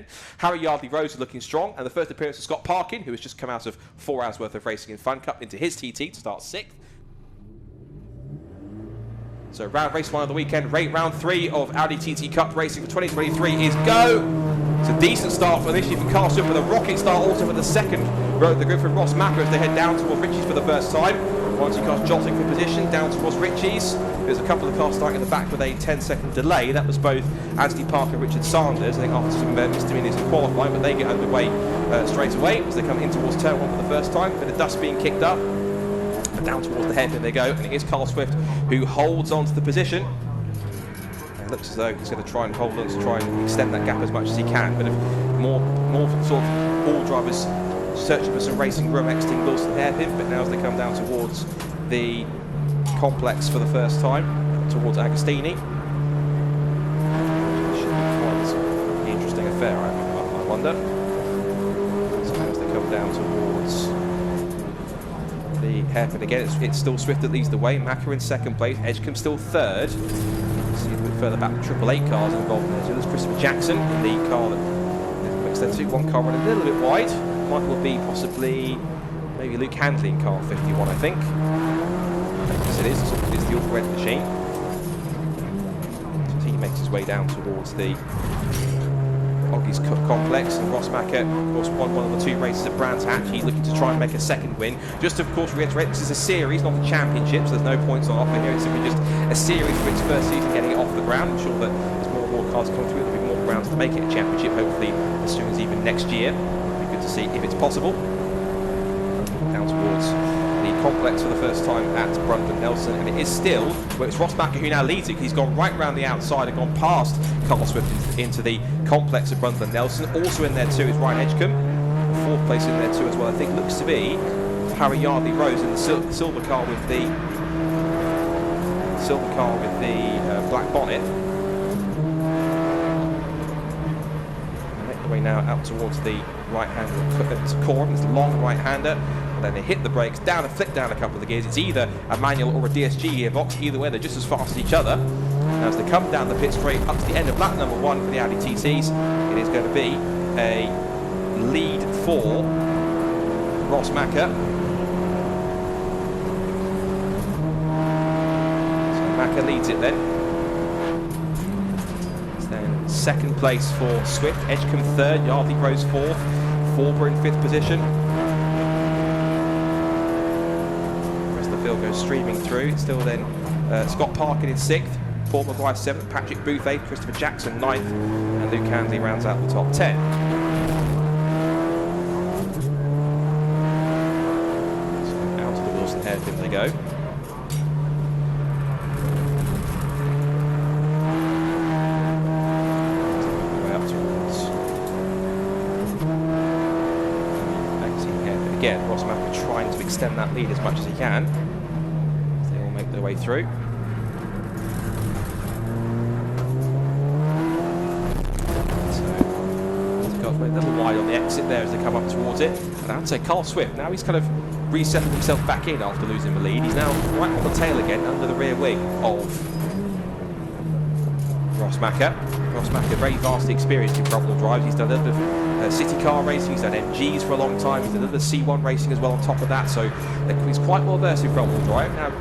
weekend. Harry Yardley-Rose is looking strong, and the first appearance of Scott Parkin, who has just come out of 4 hours worth of racing in Fun Cup, into his TT to start 6th. So race 1 of the weekend, round 3 of Audi TT Cup racing for 2023 is go! It's a decent start for initially for Carl Swift, with a rocket start also for the second row of the grid from Ross Macker as they head down towards Ritchie's for the first time. One or two cars jolting for position down towards Ritchie's. There's a couple of cars starting in the back with a 10-second delay. That was both Anthony Parker and Richard Sanders, I think after some misdemeanors in qualifying, but they get underway straight away as they come in towards turn 1 for the first time. A bit of dust being kicked up. Down towards the head, there they go, and it is Carl Swift who holds on to the position. It looks as though he's going to try and hold on to try and extend that gap as much as he can. But if more sort of all drivers searching for some racing room exiting Wilson hairpin, but now as they come down towards the complex for the first time, towards Agostini. Should be quite an interesting affair, I wonder. So as they come down towards the hairpin again, it's still Swift that leads the way. Macker in second place, Edgecombe still third. See a bit further back, 888 cars involved in there. So there's Christopher Jackson in the car that makes that 2-1 car running a little bit wide. Michael will be possibly maybe Luke Handley in car 51, I think. Yes, it is. It's the all-red machine. So he makes his way down towards the Oggie's complex, and Ross Macker, of course, won one of the 2 races at Brands Hatch. He's looking to try and make a second win. Just to, of course, reiterate, this is a series, not a championship, so there's no points on offer here. It's simply just a series for its first season, getting it off the ground. I'm sure that as more and more cars come through, there'll be more grounds to make it a championship, hopefully as soon as even next year. It'll be good to see if it's possible. Down towards the complex for the first time at Brundle Nelson, and it is still, well, it's Ross Macker who now leads it. He's gone right round the outside and gone past Carl Swift into the complex at Brundle Nelson. Also in there too is Ryan Edgecombe, 4th place in there too as well. I think looks to be Harry Yardley-Rose in the silver car with the black bonnet. And make the way now out towards the right-hander Corin, this long right-hander. Then they hit the brakes, down and flick down a couple of the gears. It's either a manual or a DSG gearbox. Either way, they're just as fast as each other. Now as they come down the pit straight up to the end of lap number 1 for the Audi TTs, it is going to be a lead for Ross Macker. So Macker leads it then. It's then second place for Swift, Edgecombe 3rd, Yardley-Rose 4th, Forber in 5th position. Goes streaming through. It's still then Scott Parkin in 6th, Paul Maguire 7th, Patrick Booth 8th, Christopher Jackson 9th, and Luke Handley rounds out the top 10. So out of the Wilson hairpin they go. Way up towards magazine hairpin again. Ross Macker trying to extend that lead as much as he can. Make their way through. So he's got a little wide on the exit there as they come up towards it. And I'd say Carl Swift, now he's kind of resettled himself back in after losing the lead. He's now right on the tail again under the rear wing of Ross Macker. Ross Macker, very vastly experienced in front-wheel drives. He's done a little bit of city car racing, he's done MGs for a long time, he's done a little bit of C1 racing as well on top of that, so he's quite well versed in front-wheel drive. Now,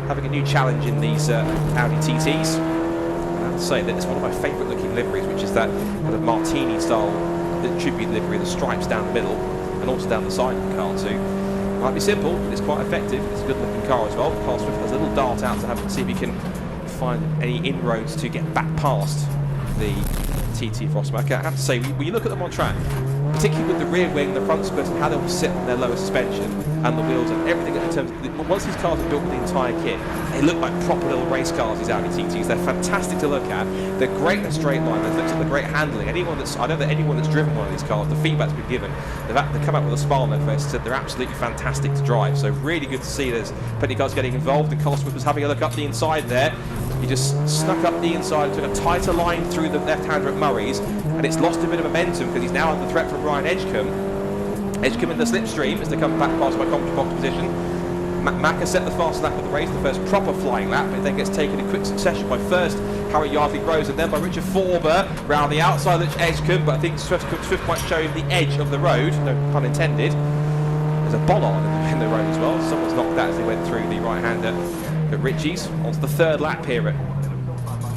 having a new challenge in these Audi TTs. And I have to say that it's one of my favourite looking liveries, which is that kind of martini style tribute livery, the stripes down the middle and also down the side of the car too. Might be simple, but it's quite effective. It's a good looking car as well. Carl Swift has a little dart out to have to see if he can find any inroads to get back past the TT Ross Macker. I have to say, when you look at them on track, particularly with the rear wing, the front spurt, and how they will sit on their lower suspension and the wheels and everything in terms of once these cars are built with the entire kit, they look like proper little race cars, these Audi TTs. They're fantastic to look at. They're great in a straight line. They've looked at the great handling. I know that anyone that's driven one of these cars, the feedback's been given. They come out with a smile on their face and said they're absolutely fantastic to drive. So really good to see there's plenty of cars getting involved, and Carl Swift was having a look up the inside there. He just snuck up the inside and took a tighter line through the left-hander at Murray's, and it's lost a bit of momentum because he's now under threat from Ryan Edgecombe. Edgecombe in the slipstream as they come back past my commentary box position. Macker set the fast lap of the race, the first proper flying lap, but it then gets taken in quick succession by first Harry Yardley Rose, and then by Richard Forber round the outside which Edgecombe, but I think Swift might show him the edge of the road, no pun intended. There's a bollard in the road as well. Someone's knocked that as they went through the right-hander at Ritchie's. On to the third lap here at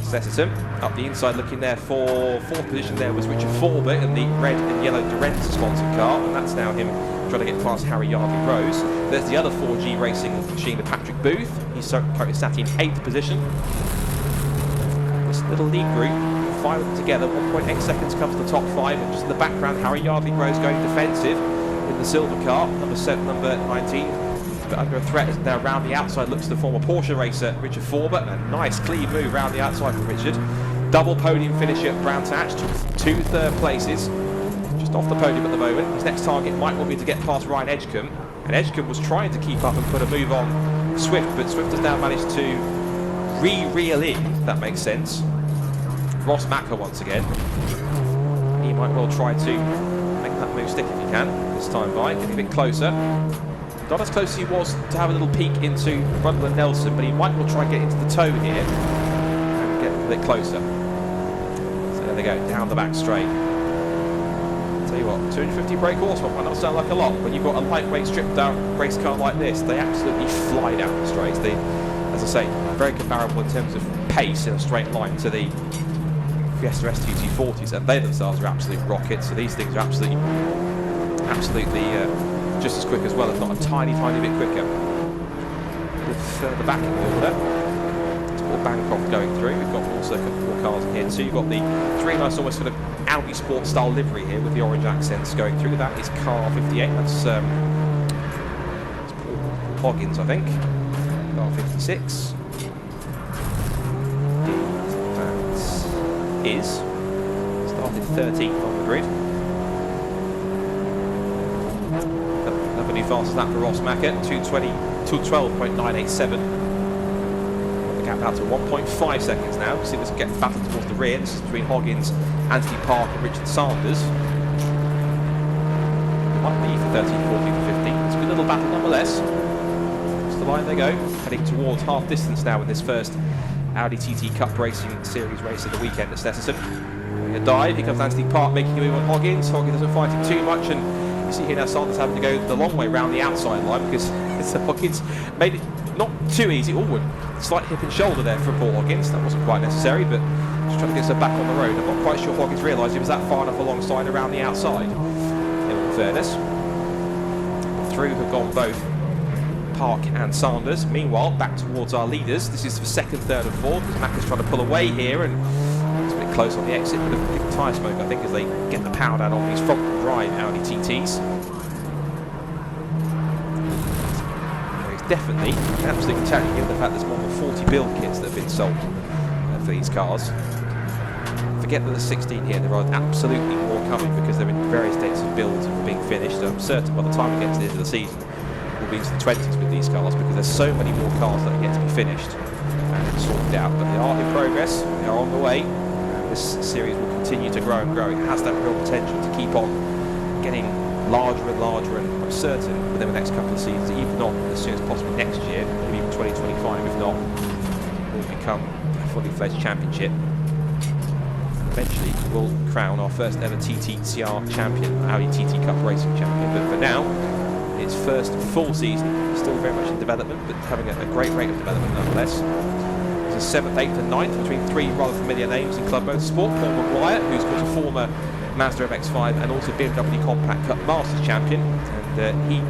Snetterton. Up the inside looking there for fourth position there was Richard Forber in the red and yellow Durenza sponsored car, and that's now him trying to get past Harry Yardley Rose. There's the other 4G racing machine, the Patrick Booth. He's currently sat in 8th position. This little lead group, 5 of them together, 1.8 seconds comes to the top 5, and just in the background Harry Yardley Rose going defensive in the silver car, number 7, number 19. But under a threat is now round the outside, looks to the former Porsche racer Richard Forber, and a nice clean move round the outside from Richard. Double podium finish at Brown Tatch, took 2 third places, just off the podium at the moment. His next target might well be to get past Ryan Edgecombe, and Edgecombe was trying to keep up and put a move on Swift, but Swift has now managed to reel in, if that makes sense, Ross Macker once again. He might well try to make that move stick if he can, this time by, getting a bit closer. Not as close as he was to have a little peek into Rundle and Nelson, but he might well try and get into the toe here and get a bit closer. So there they go, down the back straight. Tell you what, 250 brake horsepower might not sound like a lot. When you've got a lightweight stripped down race car like this, they absolutely fly down the straights. They, as I say, very comparable in terms of pace in a straight line to the Fiesta STT40s, and they themselves are absolute rockets. So these things are absolutely just as quick as well, if not a tiny bit quicker. With further back in the order, it's Paul Bancroft going through. We've got also a couple more cars in here too. You've got the 3 nice almost sort of Audi Sport style livery here with the orange accents going through. That is car 58. That's Paul Hoggins, I think. Car 56. That is started 13th on the grid. Fast as that for Ross Macker, 212.987. The gap out to 1.5 seconds now. See this get battled towards the rear. This is between Hoggins, Anthony Park and Richard Sanders. It might be for 13, 14, 15. It's a good little battle nonetheless. Across the line they go, heading towards half distance now in this first Audi TT Cup Racing Series race of the weekend at Snetterton. A dive, here comes Anthony Park making a move on Hoggins. Hoggins doesn't fight it too much, and you see here now Sanders having to go the long way round the outside line because Hoggins made it not too easy. Slight hip and shoulder there for Paul Hoggins. That wasn't quite necessary, but just trying to get us back on the road. I'm not quite sure Hoggins realised he was that far enough alongside around the outside, in all fairness. Through have gone both Park and Sanders. Meanwhile, back towards our leaders. This is for second, third and fourth. Macker's trying to pull away here, and it's a bit close on the exit, but a bit of tyre smoke, I think, as they get the power down on these front drive Audi TTs. There is definitely an absolute tally, given the fact there's more than 40 build kits that have been sold for these cars. Forget that there's 16 here, there are absolutely more coming because they're in various states of build being finished. I'm certain by the time we get to the end of the season, we'll be into the 20s with these cars because there's so many more cars that are yet to be finished and sorted out. But they are in progress, they are on the way. This series will continue to grow and grow. It has that real potential to keep on getting larger and larger, and I'm certain within the next couple of seasons, even not as soon as possible next year, maybe even 2025 if not, will become a fully fledged championship. Eventually we'll crown our first ever TTCR champion, Audi TT Cup Racing champion, but for now its first full season, still very much in development, but having a great rate of development nonetheless. It's a 7th, 8th and 9th between 3 rather familiar names in Club Motorsport. Paul Maguire, who's got a former Mazda MX-5 and also BMW Compact Cup Masters champion, and he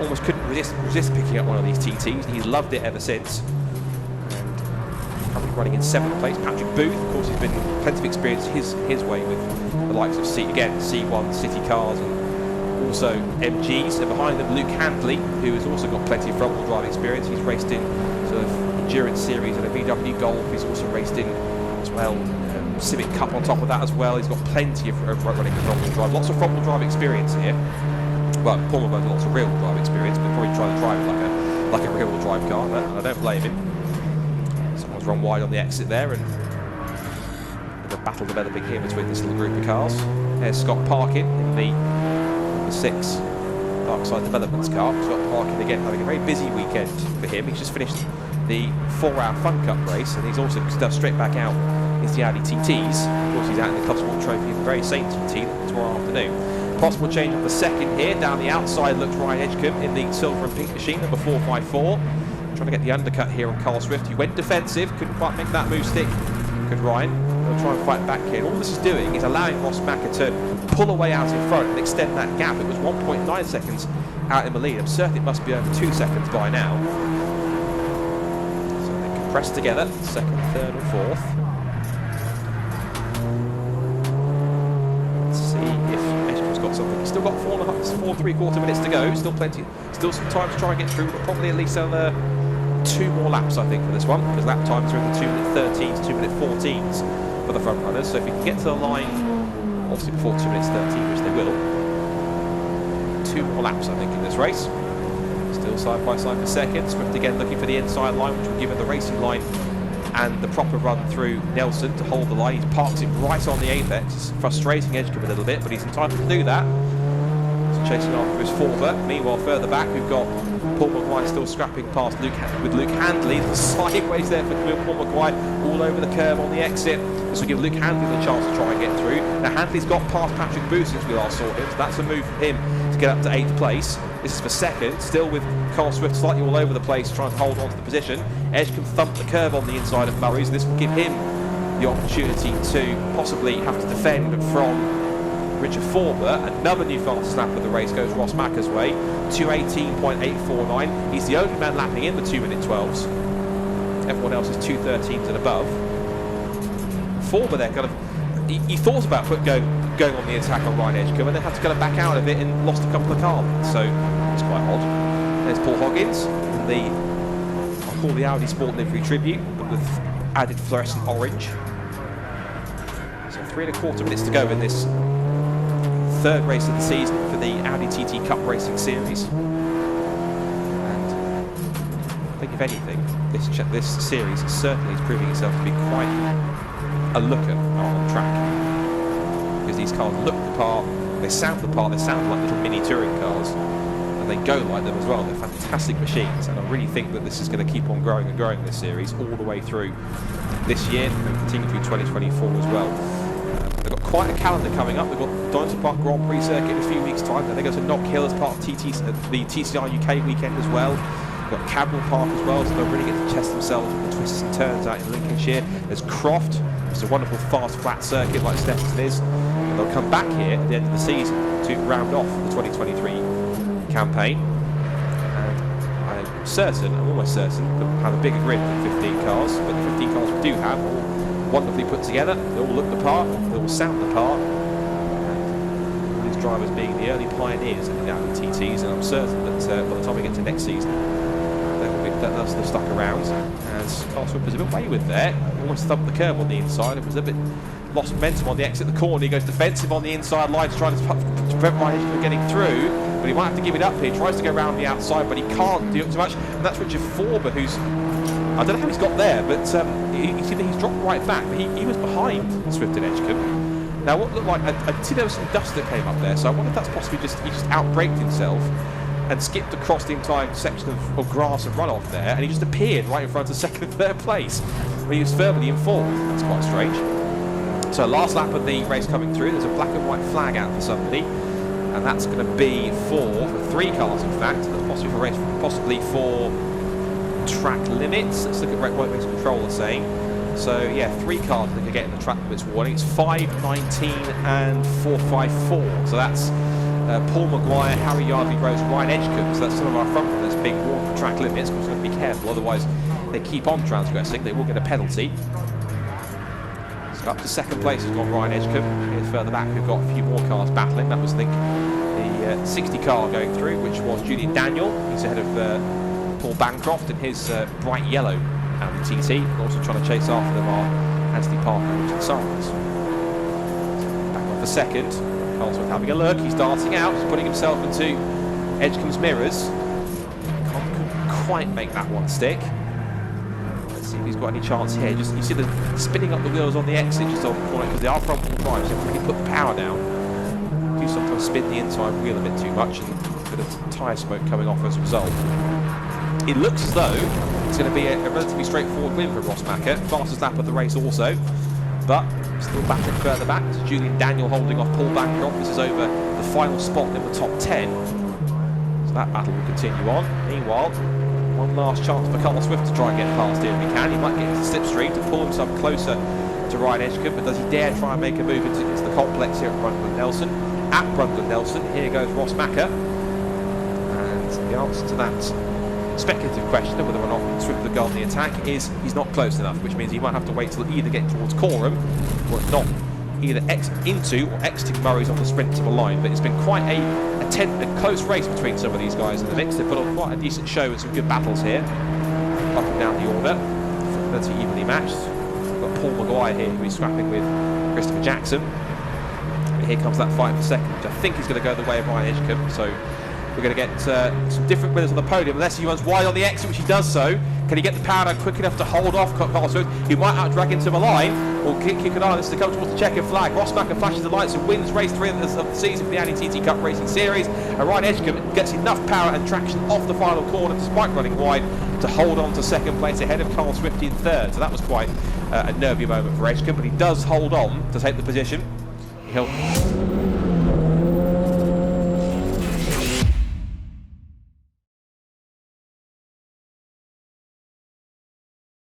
almost couldn't resist picking up one of these TTs. He's loved it ever since. And currently running in 7th place. Patrick Booth, of course, he's been plenty of experience his way with the likes of C1 City Cars and also MGs, and behind them Luke Handley, who has also got plenty of front-wheel drive experience. He's raced in sort of endurance series and a VW Golf. He's also raced in as well Civic Cup on top of that as well. He's got plenty of running with front-wheel drive, lots of front-wheel drive experience here. Well, Paul has lots of rear-wheel drive experience, but probably trying to drive it like a rear-wheel drive car, and I don't blame him. Someone's run wide on the exit there, and there's a battle developing here between this little group of cars. There's Scott Parkin in the 6 Darkside Developments car. Scott Parkin again having a very busy weekend for him. He's just finished the 4-hour Fun Cup race, and he's also straight back out is the Audi TTs. Of course, he's out in the Club Sport Trophy in the very same TT tomorrow afternoon. Possible change on the second here. Down the outside looks Ryan Edgecombe in the silver and pink machine, number 454. Trying to get the undercut here on Carl Swift. He went defensive, couldn't quite make that move stick. Good Ryan. He'll try and fight back here. All this is doing is allowing Ross Macker to pull away out in front and extend that gap. It was 1.9 seconds out in the lead. I'm certain it must be over 2 seconds by now. So they compress together, second, third and fourth. Let's see if Edgecombe's got something. He's still got 4.75 minutes to go. Still plenty, still some time to try and get through, but probably at least another 2 more laps, I think, for this one, because lap times are in the 2-minute 13s, 2-minute 14s for the front runners. So if you can get to the line, obviously before 2 minutes 13, which they will, 2 more laps, I think, in this race. Still side by side for second. Swift again looking for the inside line, which will give him the racing line and the proper run through Nelson to hold the line. He parks it right on the apex. It's frustrating Edgecombe a little bit, but he's entitled to do that. So chasing after his Forber. Meanwhile, further back, we've got Paul Maguire still scrapping past Luke Handley. The sideways there for Paul Maguire, all over the curve on the exit. This will give Luke Handley the chance to try and get through. Now Handley's got past Patrick Booth since we last saw him, so that's a move for him to get up to 8th place. This is for second, still with Carl Swift slightly all over the place, trying to hold on to the position. Edgecombe thumped the curve on the inside of Murray's. This will give him the opportunity to possibly have to defend from Richard Forber. Another new fastest lap of the race goes Ross Macker's way, 2:18.849. He's the only man lapping in the 2-minute 12s. Everyone else is 2:13s and above. Forber there kind of, he thought about going on the attack on Ryan Edgecombe and then had to kind of back out of it and lost a couple of car lengths, so it's quite odd. There's Paul Hoggins in the, I'll call the Audi Sport livery tribute, but with added fluorescent orange. So 3.25 minutes to go in this third race of the season for the Audi TT Cup Racing Series. And I think if anything, this series certainly is proving itself to be quite a looker on track, because these cars look the part, they sound the part, they sound like little mini touring cars, and they go like them as well. They're fantastic machines, and I really think that this is going to keep on growing and growing, this series, all the way through this year and continue through 2024 as well. They've got quite a calendar coming up. They've got Donington Park Grand Prix circuit in a few weeks' time, then they go to Knock Hill as part of the TCR UK weekend as well. They've got Cadwell Park as well, so they'll really get to test themselves with the twists and turns out in Lincolnshire. There's Croft. It's a wonderful fast flat circuit like Snetterton is, and they'll come back here at the end of the season to round off the 2023 campaign. And I'm certain, I'm almost certain, that we'll have a bigger grid than 15 cars, but the 15 cars we do have are all wonderfully put together. They all look the part, they all sound the part, and all these drivers being the early pioneers in the Audi TTs, and I'm certain that by the time we get to next season, they'll still stuck around, as Carl Swift was a bit wayward there. He almost thumped the curb on the inside. It was a bit lost momentum on the exit of the corner. He goes defensive on the inside line, trying to prevent Ryan from getting through, but he might have to give it up here. He tries to go around the outside, but he can't do it too much, and that's Richard Forber, who's, I don't know how he's got there, but you see that he's dropped right back, but he was behind Swift and Edgecombe. Now what looked like, I could see there was some dust that came up there, so I wonder if that's possibly he just outbraked himself and skipped across the entire section of grass and runoff there, and he just appeared right in front of second and third place when he was firmly in fourth. That's quite strange. So last lap of the race coming through, there's a black and white flag out for somebody, and that's going to be for 3 cars in fact, possibly for track limits. Let's look at what race controller saying. So yeah, 3 cars that could get in the track limits warning. It's 5:19 and 4:54. So that's Paul Maguire, Harry Yardley Rose, Ryan Edgecombe. So that's some of our front runners being warned for track limits, because we've got to be careful, otherwise they keep on transgressing. They will get a penalty. So up to second place has gone Ryan Edgecombe. Here's further back, we've got a few more cars battling. That was, I think, the 60 car going through, which was Julian Daniel. He's ahead of Paul Bancroft in his bright yellow Audi TT. And also trying to chase after them are Anthony Parker and Richard Sarnes. Back on for second. Carl Swift having a look, he's darting out, he's putting himself into Edgecombe's mirrors. Couldn't quite make that one stick. Let's see if he's got any chance here. Just, you see the spinning up the wheels on the exit just on the corner, because they are front wheel drive, so you have to really put the power down. Do sometimes spin the inside wheel a bit too much, and a bit of tyre smoke coming off as a result. It looks as though It's going to be a relatively straightforward win for Rossmacher. Fastest lap of the race also, but still battling further back. It's Julian Daniel holding off Paul Bancroft. This is over the final spot in the top 10. So that battle will continue on. Meanwhile, one last chance for Carl Swift to try and get past here if he can. He might get into the slipstream to pull himself closer to Ryan Edgecombe, but does he dare try and make a move into the complex here at Brundtland Nelson? At Brundtland Nelson, here goes Rossmacher. And the answer to that speculative question of whether or not Swift will go on the attack is he's not close enough, which means he might have to wait till either get towards Coram, or if not, either into or exiting Murray's on the sprint to the line. But it's been quite a close race between some of these guys in the mix. They've put on quite a decent show and some good battles here. Up and down the order, relatively evenly matched. We've got Paul Maguire here, who is scrapping with Christopher Jackson. And here comes that fight for second, which I think is going to go the way of Ryan Edgecombe. So we're going to get some different winners on the podium, unless he runs wide on the exit, which he does so. Can he get the power down quick enough to hold off Carl Swift? He might out-drag into the line, or kick an eye. This is the coach wants to check a flag. Rossmacher flashes the lights and wins race 3 of the season for the Audi TT Cup Racing Series. And Ryan Edgecombe gets enough power and traction off the final corner, despite running wide, to hold on to second place ahead of Carl Swift in third. So that was quite a nervy moment for Edgecombe, but he does hold on to take the position. He'll